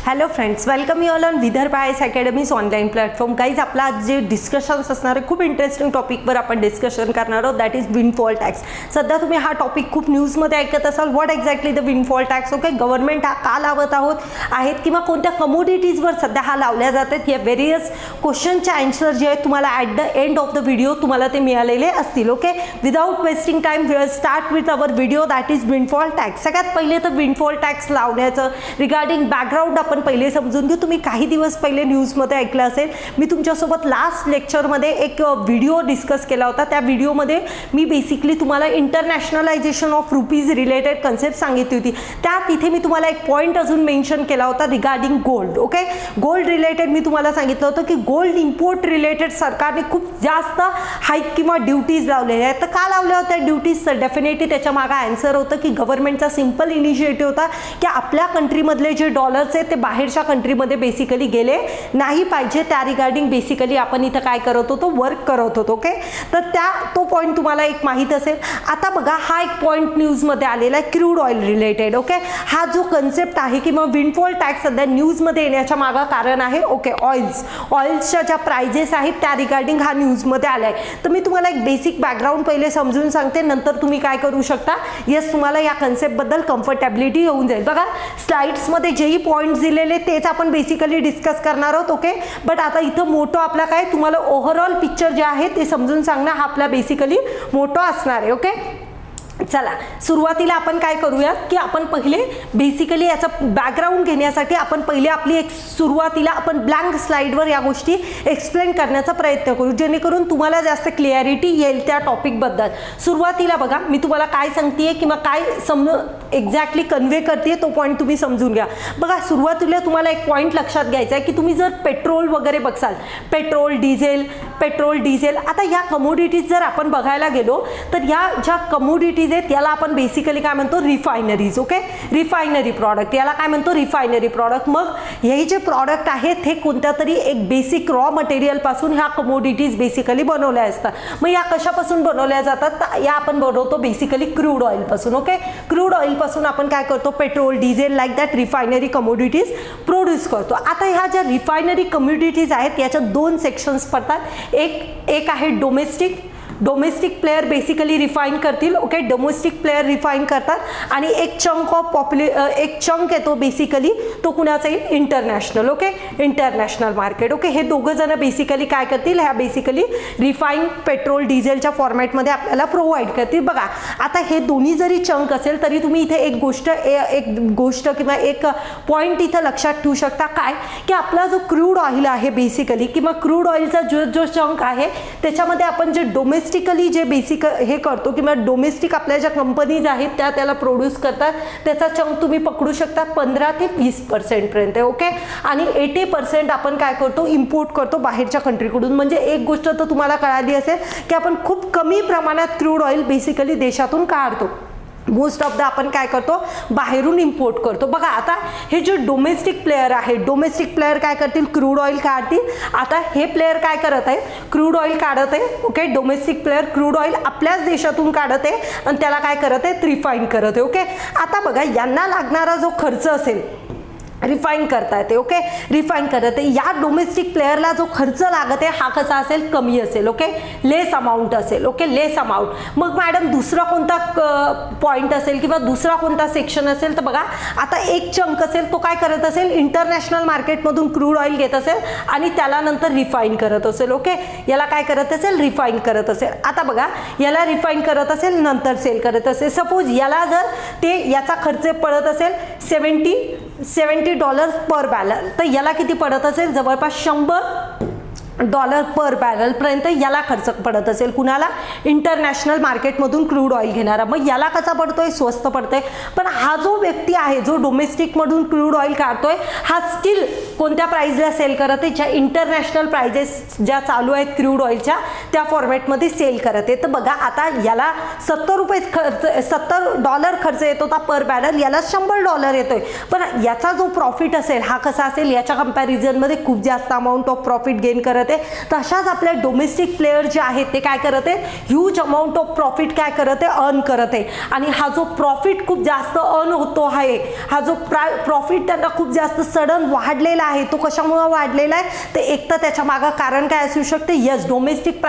Hello friends, welcome you all on Vidarbha IS academies online platform. Guys, आपला आज जे discussions असणार आहे खूप इंटरेस्टिंग टॉपिकवर आपण डिस्कशन करणार आहोत, दॅट इज विंडफॉल टॅक्स. सध्या तुम्ही हा टॉपिक खूप न्यूजमध्ये ऐकत असाल. What exactly the windfall tax? Okay, government हा का लावत आहेत किंवा कोणत्या कमोडिटीजवर सध्या हा लावल्या जातात, या व्हेरियस क्वेश्चनचे आन्सर जे आहेत तुम्हाला at the end of the video तुम्हाला ते मिळालेले असतील. Okay, without wasting time we will start with our video, that is windfall tax. सगळ्यात पहिले तर विंडफॉल टॅक्स लावण्याचं रिगार्डिंग बॅकग्राऊंड आपण पहिले समजून घेऊ. तुम्ही काही दिवस पहिले न्यूजमध्ये ऐकलं असेल, मी तुमच्यासोबत लास्ट लेक्चरमध्ये एक व्हिडिओ डिस्कस केला होता. त्या व्हिडिओमध्ये मी बेसिकली तुम्हाला internationalisation of rupees related concept सांगितली होती. तिथे मी तुम्हाला एक पॉईंट अजून मेन्शन केला होता regarding gold. Okay, gold related मी तुम्हाला सांगितलं होतं की गोल्ड इम्पोर्ट रिलेटेड सरकारने खूप जास्त हाईक किंवा ड्युटीज लावलेल्या आहेत. तर का लावल्या होत्या ड्युटीज? तर डेफिनेटली त्याच्या मागे आन्सर होतं की गव्हर्नमेंटचा सिम्पल इनिशिएटिव्ह होता की आपल्या कंट्रीमधले जे डॉलर्स आहेत ते बाहेरच्या कंट्रीमध्ये बेसिकली गेले नाही पाहिजे. त्या रिगार्डिंग बेसिकली आपण इथं काय करत होतो, वर्क करत होतो. ओके, तर तो पॉईंट तुम्हाला एक माहीत असेल. आता बघा, हा एक पॉईंट न्यूजमध्ये आलेला आहे क्रूड ऑइल रिलेटेड. ओके, हा जो कन्सेप्ट आहे किंवा विंडफॉल टॅक्स सध्या न्यूजमध्ये येण्याच्या मागं कारण आहे. ओके, ऑइल्सच्या ज्या प्राइजेस आहेत त्या रिगार्डिंग हा न्यूजमध्ये आला आहे. तर मी तुम्हाला एक बेसिक बॅकग्राऊंड पहिले समजून सांगते, नंतर तुम्ही काय करू शकता, येस तुम्हाला या कन्सेप्टबद्दल कम्फर्टेबिलिटी येऊन जाईल. बघा, स्लाइड्समध्ये जेही पॉईंट्स दिलेले तेच आपण बेसिकली डिस्कस करणार आहोत. ओके, बट आता इथं मोठं आपला काय तुम्हाला ओव्हरऑल पिक्चर जे आहे ते समजून सांगणं हा आपला बेसिकली मोठं असणार आहे. ओके, चला सुरुवातीला आपण काय करूया की आपण पहिले बेसिकली याचं बॅकग्राऊंड घेण्यासाठी आपण पहिले आपली एक सुरुवातीला आपण ब्लँक स्लाइडवर या गोष्टी एक्सप्लेन करण्याचा प्रयत्न करू, जेणेकरून तुम्हाला जास्त क्लिअरिटी येईल त्या टॉपिकबद्दल. सुरुवातीला बघा, मी तुम्हाला काय सांगतेय किंवा काय एक्झॅक्टली कन्वे करते तो पॉईंट तुम्ही समजून घ्या. बघा, सुरुवातीला तुम्हाला एक पॉईंट लक्षात घ्यायचा आहे की तुम्ही जर पेट्रोल वगैरे बघसाल, पेट्रोल डिझेल, आता या कमोडिटीज जर आपण बघायला गेलो तर या ज्या कमोडिटीज आहेत याला आपण बेसिकली काय म्हणतो, रिफायनरीज. ओके, रिफायनरी प्रॉडक्ट, याला काय म्हणतो, रिफायनरी प्रॉडक्ट. मग हे जे प्रॉडक्ट आहेत हे कोणत्या तरी एक बेसिक रॉ मटेरियल पासून ह्या कमोडिटीज बेसिकली बनवल्या असतात. मग या कशापासून बनवल्या जातात? तर या आपण बनवतो बेसिकली क्रूड ऑइल पासून. ओके, क्रूड ऑइल पासून आपण काय करतो, petrol, diesel like that refinery commodities produce करतो. आता ह्या ज्या रिफायनरी कमोडिटीज आहेत याच्यात दोन सेक्शन्स पडतात. एक आहे डोमेस्टिक प्लेयर बेसिकली रिफाईन करतील. ओके, डोमेस्टिक प्लेयर रिफाईन करतात आणि एक चंक येतो बेसिकली तो कुणाचा येईल, international. Okay, international market. Okay, हे दोघं जण बेसिकली काय करतील, ह्या बेसिकली रिफाईन पेट्रोल डिझेलच्या फॉर्मॅटमध्ये आपल्याला प्रोव्हाइड करतील. बघा, आता हे दोन्ही जरी चंक असेल तरी तुम्ही इथे एक गोष्ट किंवा एक पॉईंट इथं लक्षात ठेवू शकता, काय की आपला जो क्रूड ऑइल आहे बेसिकली किंवा क्रूड ऑइलचा जो चंक आहे त्याच्यामध्ये आपण जे डोमेस्टिकली जे बेसिक हे करतो किंवा डोमेस्टिक आपल्या ज्या कंपनीज आहेत त्या त्याला प्रोड्यूस करतात त्याचा चंक तुम्ही पकडू शकता 15 ते 20% पर्यंत. ओके, आणि 80% आपण काय करतो, इम्पोर्ट करतो बाहेरच्या कंट्रीकडून. म्हणजे एक गोष्ट तर तुम्हाला कळाली असेल की आपण खूप कमी प्रमाणात क्रूड ऑइल बेसिकली देशातून काढतो. मोस्ट ऑफ द आपण काय करतो, बाहेरून इम्पोर्ट करतो. बघा, आता हे जे डोमेस्टिक प्लेयर आहे, डोमेस्टिक प्लेयर काय करतील, क्रूड ऑइल काढतील. आता हे प्लेयर काय करत आहे, क्रूड ऑइल काढत आहे. Okay, domestic player crude oil आपल्याच देशातून काढत आहे आणि त्याला काय करत आहे, रिफाईन करत आहे. ओके, आता बघा, यांना लागणारा जो खर्च असेल रिफाईन करता येते. ओके, रिफाईन करत आहे. या डोमेस्टिक प्लेयरला जो खर्च लागत आहे हा कसा असेल, कमी असेल. ओके, लेस अमाऊंट असेल. ओके, लेस अमाऊंट. मग मॅडम दुसरा कोणता पॉईंट असेल किंवा दुसरा कोणता सेक्शन असेल? तर बघा, आता एक चंक असेल तो काय करत असेल, इंटरनॅशनल मार्केटमधून क्रूड ऑइल घेत असेल आणि त्याला नंतर रिफाईन करत असेल. ओके, याला काय करत असेल, रिफाईन करत असेल. आता बघा, याला रिफाईन करत असेल नंतर सेल करत असेल. सपोज याला जर याचा खर्च पडत असेल $70 पर बॅरल, तर याला किती पडत असेल, जवळपास $100 पर बॅरल पर्यंत याला खर्च पडत असेल. कुणाला, इंटरनॅशनल मार्केटमधून क्रूड ऑइल घेणारा. मग याला कसा पडतोय, स्वस्त पडतोय. पण हा जो व्यक्ती आहे जो डोमेस्टिकमधून क्रूड ऑइल काढतोय हा स्टील कोणत्या प्राइसला सेल करत आहे, ज्या इंटरनॅशनल प्राइजेस ज्या चालू आहेत क्रूड ऑइलच्या त्या फॉर्मॅटमध्ये सेल करत आहे. तर बघा, आता याला $70 खर्च येत होता पर बॅरल, याला $100 येतोय. पण याचा जो प्रॉफिट असेल हा कसा असेल, याच्या कंपॅरिझनमध्ये खूप जास्त अमाऊंट ऑफ प्रॉफिट गेन करत करत आहे. तशाच आपल्या डोमेस्टिक प्लेयर जे आहेत ते काय करत आहे, ह्यूज अमाऊंट ऑफ प्रॉफिट काय करत आहे, अर्न करत आहे. आणि हा जो प्रॉफिट खूप जास्त अर्न होतो आहे, हा जो प्रॉफिट त्यांना खूप जास्त सडन वाढलेला आहे, तो कशामुळे वाढलेला आहे, ते एक तर त्याच्या मागं कारण काय असू शकते, यस डोमेस्टिक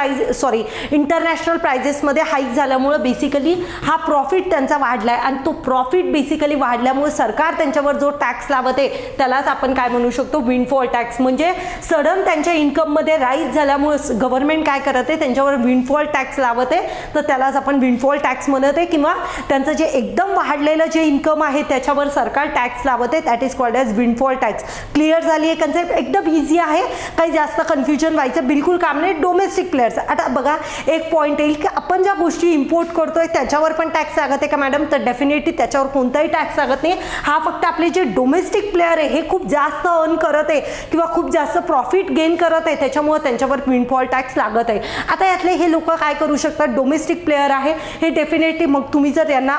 इंटरनॅशनल प्राइजेसमध्ये हाईक झाल्यामुळे बेसिकली हा प्रॉफिट त्यांचा वाढला आहे. आणि तो प्रॉफिट बेसिकली वाढल्यामुळे सरकार त्यांच्यावर जो टॅक्स लावत आहे त्यालाच आपण काय म्हणू शकतो, विंडफॉल टॅक्स. म्हणजे सडन त्यांच्या इन्कममध्ये राईज झाल्यामुळे गव्हर्नमेंट काय करत आहे, त्यांच्यावर विंडफॉल टॅक्स लावत आहे, तर त्यालाच आपण विंडफॉल टॅक्स म्हणत आहे. किंवा त्यांचं जे एकदम वाढलेलं जे इन्कम आहे त्याच्यावर सरकार टॅक्स लावत आहे, that is called as windfall tax. Clear झाली आहे कन्सेप्ट, एकदम इझी आहे, काही जास्त कन्फ्युजन व्हायचं बिलकुल काम नाही. डोमेस्टिक प्लेयर्स, आता बघा एक पॉईंट येईल की आपण ज्या गोष्टी इम्पोर्ट करतोय त्याच्यावर पण टॅक्स लागत आहे का मॅडम, तर डेफिनेटली त्याच्यावर कोणताही टॅक्स लागत नाही. हा फक्त आपले जे डोमेस्टिक प्लेयर आहे हे खूप जास्त अर्न करत आहे किंवा खूप जास्त प्रॉफिट गेन करत आहे, त्याच्यामुळे त्यांच्यावर विंडफॉल टॅक्स लागत आहे. आता यातले हे लोक काय करू शकतात, डोमेस्टिक प्लेयर आहे हे डेफिनेटली, मग तुम्ही जर यांना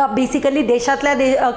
बेसिकली देशातल्या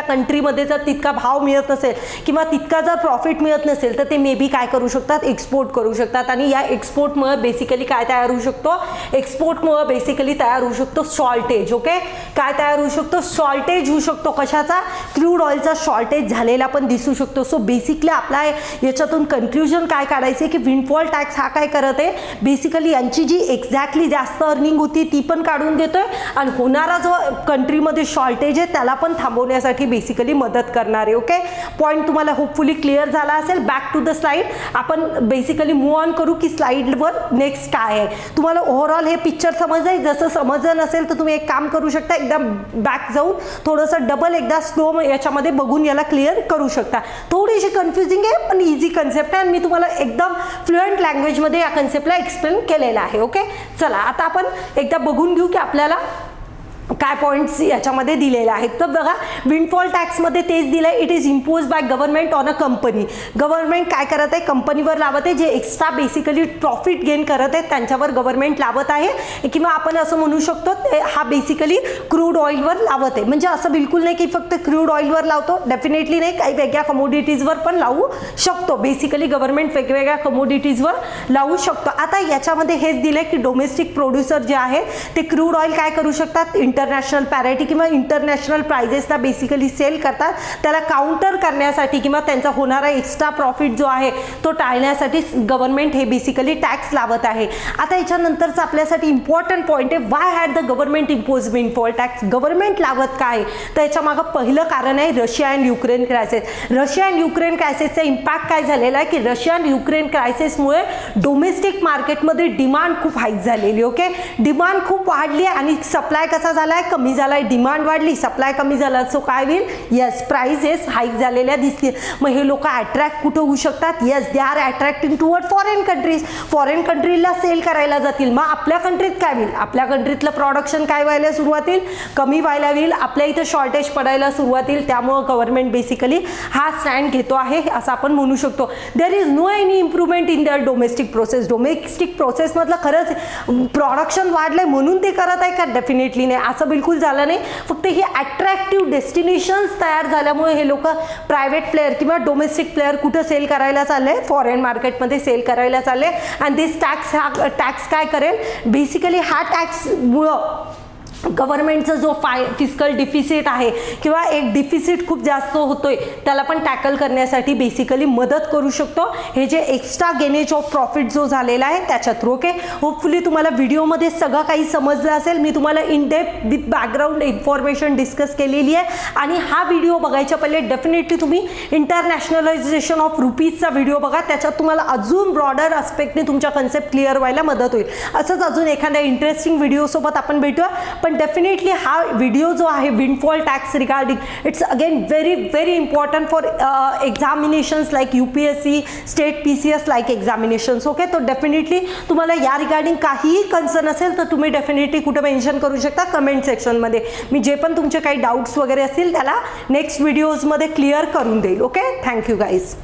कंट्रीमध्ये जर तितका भाव मिळत नसेल किंवा तितका जर प्रॉफिट मिळत नसेल तर ते मे बी काय करू शकतात, एक्सपोर्ट करू शकतात. आणि या एक्सपोर्टमुळे बेसिकली काय तयार होऊ शकतो, एक्सपोर्टमुळे बेसिकली तयार होऊ शकतो शॉर्टेज. ओके, काय तयार होऊ शकतो, शॉर्टेज होऊ शकतो. कशाचा, क्रूड ऑइलचा शॉर्टेज झालेला पण दिसू शकतो. सो बेसिकली आपला याच्यातून कन्क्ल्युजन काय काढायचे की विंडफॉल टॅक्स हा काय करत आहे, बेसिकली यांची जी एक्झॅक्टली जास्त अर्निंग होती ती पण काढून घेतोय आणि होणारा जो कंट्रीमध्ये शॉर्टेज आहे त्याला पण थांबवण्यासाठी बेसिकली मदत करणार आहे. ओके, पॉईंट तुम्हाला होपफुली क्लिअर झाला असेल. बॅक टू द स्लाइड, आपण बेसिकली मूव्ह ऑन करू की स्लाइडवर नेक्स्ट काय आहे. तुम्हाला ओव्हरऑल हे पिक्चर समजलंय, जसं समजलं नसेल तर तुम्ही एक काम करू शकता, एकदा बॅक जाऊन थोडंसं डबल एकदा स्लो याच्यामध्ये बघून याला क्लिअर करू शकता. थोडीशी कन्फ्युजिंग आहे पण इझी कन्सेप्ट आहे आणि मी तुम्हाला एकदम फ्लुएंट लँग्वेजमध्ये या कन्सेप्टला एक्सप्लेन केलेला आहे. ओके, चला आता आपण एकदा बघून घेऊ की आपल्याला काय पॉईंट्स याच्यामध्ये दिलेले आहेत. तर बघा, विंडफॉल टॅक्समध्ये तेच दिलं आहे, it is impose by government on a company. Government काय करत आहे, कंपनीवर लावत आहे, जे एक्स्ट्रा बेसिकली प्रॉफिट गेन करत आहेत त्यांच्यावर गव्हर्नमेंट लावत आहे. किंवा आपण असं म्हणू शकतो हा बेसिकली क्रूड ऑइलवर लावत आहे. म्हणजे असं बिलकुल नाही की फक्त क्रूड ऑइलवर लावतो, डेफिनेटली नाही, काही वेगळ्या कमोडिटीजवर पण लावू शकतो. बेसिकली गव्हर्नमेंट वेगवेगळ्या कमोडिटीजवर लावू शकतो. आता याच्यामध्ये हेच दिलं की डोमेस्टिक प्रोड्युसर जे आहे ते क्रूड ऑइल काय करू शकतात, इंटरनॅशनल पॅरिटी किंवा इंटरनॅशनल प्राइजेसला बेसिकली सेल करतात. त्याला काउंटर करण्यासाठी किंवा त्यांचा होणारा एक्स्ट्रा प्रॉफिट जो आहे तो टाळण्यासाठी गव्हर्नमेंट हे बेसिकली टॅक्स लावत आहे. आता याच्यानंतरचा आपल्यासाठी इम्पॉर्टंट पॉईंट आहे, why had the government impose windfall tax. Government लावत काय, तर याच्या मागं पहिलं कारण आहे Russia and Ukraine crisis. Russia and Ukraine क्रायसिसचा इम्पॅक्ट काय झालेला आहे की रशिया अँड युक्रेन क्रायसिसमुळे डोमेस्टिक मार्केटमध्ये डिमांड खूप हाईक झालेली. ओके, डिमांड खूप वाढली आणि सप्लाय कसा झाला, कमी झालाय. डिमांड वाढली, सप्लाय कमी झाला, सो काय होईल, यस प्राइसेस हाईक झालेल्या दिसतील. मग हे लोक अट्रॅक्ट कुठं होऊ शकतात, yes they are attracting toward foreign countries. Foreign कंट्रीला सेल करायला जातील. मग आपल्या कंट्रीत काय होईल, आपल्या कंट्रीतलं प्रोडक्शन काय व्हायला सुरुवात होईल, कमी व्हायला होईल. आपल्या इथं शॉर्टेज पडायला सुरुवात होईल. त्यामुळे गव्हर्नमेंट बेसिकली हा स्टँड घेतो आहे असं आपण म्हणू शकतो. There is no any improvement in their domestic process. Domestic प्रोसेसमधलं खरंच प्रोडक्शन वाढलंय म्हणून ते करत आहे का, डेफिनेटली नाही, असं बिलकुल झालं नाही. फक्त ही अट्रॅक्टिव्ह डेस्टिनेशन्स तयार झाल्यामुळे हे लोक प्रायव्हेट प्लेयर किंवा डोमेस्टिक प्लेयर कुठं सेल करायला चालले, फॉरेन मार्केटमध्ये सेल करायला चालले. आणि दिस टॅक्स काय करेल, बेसिकली हा टॅक्समुळं गव्हर्नमेंटचा जो फिस्कल डिफिसिट आहे किंवा एक डिफिसिट खूप जास्त होतोय त्याला पण टॅकल करण्यासाठी बेसिकली मदत करू शकतो. हे जे एक्स्ट्रा गेनेज ऑफ प्रॉफिट जो झालेला आहे त्याच्या थ्रू. ओके, होपफुली तुम्हाला व्हिडिओमध्ये सगळं काही समजलं असेल. मी तुम्हाला in depth with background information discuss केलेली आहे. आणि हा व्हिडिओ बघायच्या पहिले डेफिनेटली तुम्ही इंटरनॅशनलायझेशन ऑफ रुपीजचा व्हिडिओ बघा. त्याच्यात तुम्हाला अजून ब्रॉडर आस्पेक्टने तुमच्या कन्सेप्ट क्लिअर व्हायला मदत होईल. असंच अजून एखाद्या इंटरेस्टिंग व्हिडिओसोबत आपण भेटूया. पण डेफिनेटली हा व्हिडिओ जो आहे windfall tax regarding, it's again very important for examinations like UPSC, state PCS like examinations. Okay, तो डेफिनेटली तुम्हाला या रिगार्डिंग काहीही कन्सर्न असेल तर तुम्ही डेफिनेटली कुठं मेन्शन करू शकता, कमेंट सेक्शनमध्ये. मी जे पण तुमचे काही डाऊट्स वगैरे असतील त्याला नेक्स्ट व्हिडिओजमध्ये क्लिअर करून देईल. Okay, thank you guys.